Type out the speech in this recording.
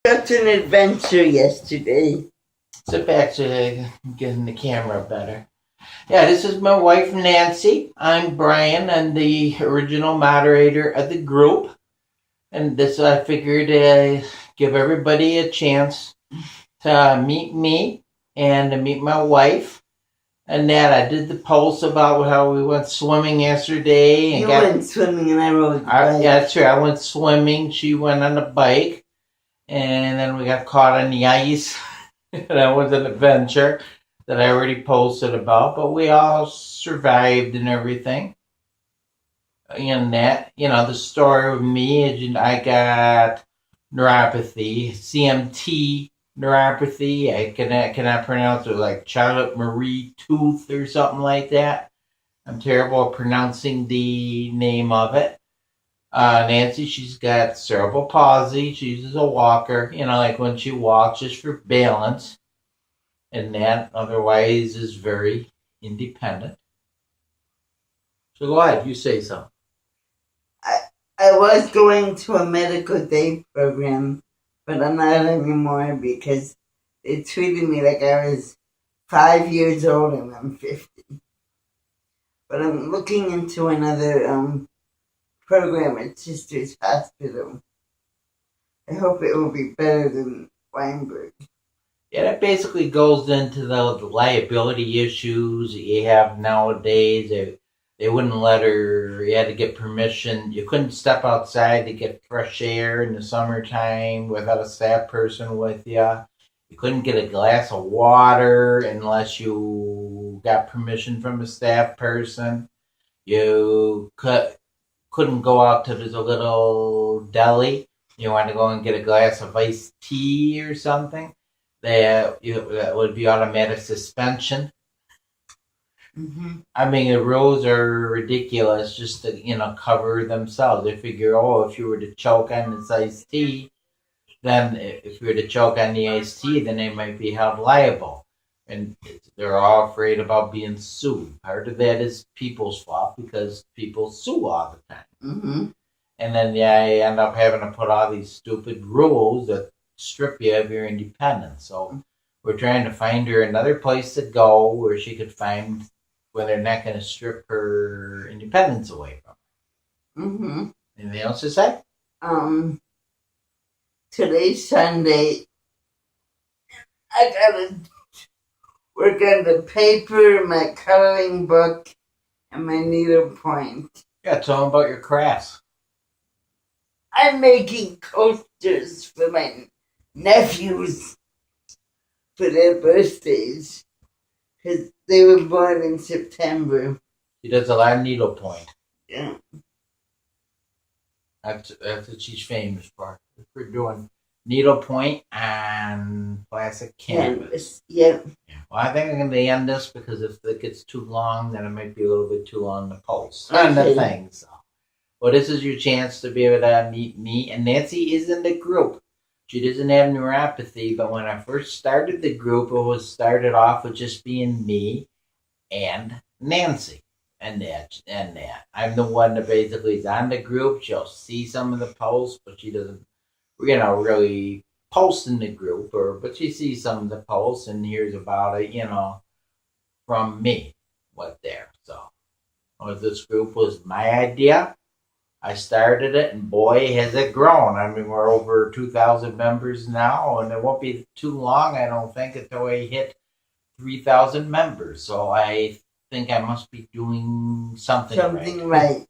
such an adventure yesterday. Sit back so I can get in the camera better. Yeah, this is my wife Nancy. I'm Brian. I'm the original moderator of the group. And this I figured give everybody a chance to meet me and to meet my wife. And that I did the post about how we went swimming yesterday. And You went swimming and I rode the bike. Yeah, that's right. I went swimming. She went on the bike. And then we got caught on the ice. That was an adventure that I already posted about. But we all survived and everything. And that, the story of me is I got neuropathy, CMT neuropathy. I cannot pronounce it, like Charlotte Marie Tooth or something like that. I'm terrible at pronouncing the name of it. Nancy, she's got cerebral palsy. She uses a walker, like when she walks just for balance. And that otherwise is very independent. So go ahead, you say something. I was going to a medical day program, but I'm not anymore because they treated me like I was 5 years old and I'm 50. But I'm looking into another program at Sisters Hospital. I hope it will be better than Weinberg. Yeah, that basically goes into the liability issues that you have nowadays. They wouldn't let her, you had to get permission. You couldn't step outside to get fresh air in the summertime without a staff person with you. You couldn't get a glass of water unless you got permission from a staff person. You couldn't go out to this little deli. You want to go and get a glass of iced tea or something. That would be automatic suspension. Mm-hmm. I mean, the rules are ridiculous just to, cover themselves. They figure, if you were to choke on this iced tea, then if you were to choke on the iced tea, then they might be held liable. And they're all afraid about being sued. Part of that is people's fault because people sue all the time. Mm-hmm. And then, you end up having to put all these stupid rules that strip you of your independence. So we're trying to find her another place to go where she could find where they're not going to strip her independence away from her. Mm-hmm. Anything else to say? Today's Sunday. I gotta work on the paper, my coloring book, and my needlepoint. Yeah, tell them about your crafts. I'm making coasters for my nephews for their birthdays because they were born in September. She does a lot of needlepoint. Yeah. That's what she's famous for doing needlepoint and plastic canvas. Yeah. Well, I think I'm going to end this because if it gets too long, then it might be a little bit too long to post on the thing. So, well, this is your chance to be able to meet me. And Nancy is in the group. She doesn't have neuropathy, but when I first started the group, it started off with just being me and Nancy. And that. I'm the one that basically is on the group. She'll see some of the posts, but she doesn't, really post in the group. But she sees some of the posts and hears about it, from me, what's there. So, this group was my idea. I started it, and boy, has it grown. I mean, we're over 2,000 members now, and it won't be too long, I don't think, until we hit 3,000 members. So I think I must be doing something right.